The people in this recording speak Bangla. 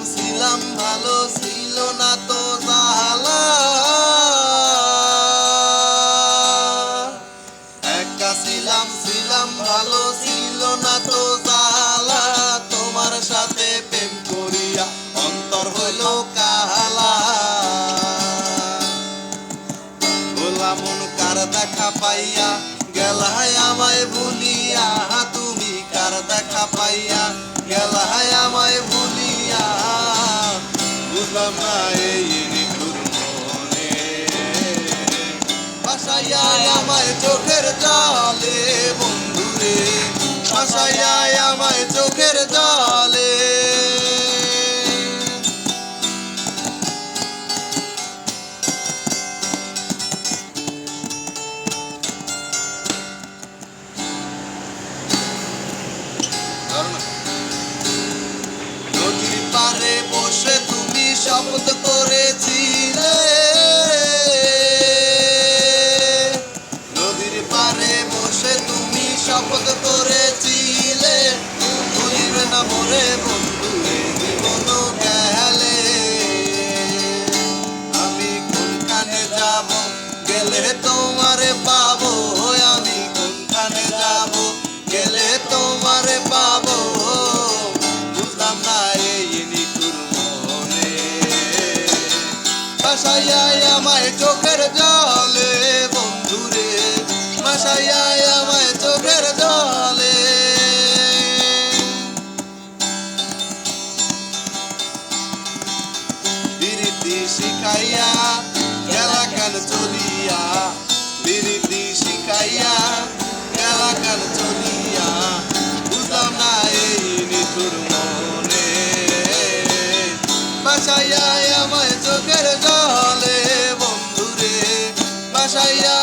ছিলাম ভালো ছিল না তো জালা একা ছিলাম ভালো ছিল না তো জালা তোমার সাথে প্রেম করিয়া অন্তর হইল কালা ভোলা মন কার দেখা পাইয়া গেলায় আমায় ভুলিয়া তুমি কার দেখা পাইয়া গেলায় আমায় ভুলিয়া বুঝলাম না এই নিঠুর মনে ভাসাইয়া আমায় চোখের জলে বন্ধুরে ভাসাইয়া আমায় চোখের জলে নদীর পারে বসে তুমি শপথ করেছিলে নদীর পারে বসে তুমি শপথ করেছিলে ভুলিবে না মোরে বন্ধুরে জীবন গেলে আমি কোনখানে যাব গেলে তোমারে পাবো আমি কোনখানে যাব গেলে তোমারে পাবো বুঝলাম না এই নিঠুর মনে ভাসাইয়া আমায় চোখের জলে বন্ধুরে ভাসাইয়া আমায় চোখের জলে বিরতি শিখাইয়া গেলা কেন চলিয়া বিরতি শিখাইয়া গেলা কেন চলিয়া বুঝলাম না এই নিঠুর মনে ভাসাইয়া আমায় চোখের জলে বন্ধুরে ভাসাইয়া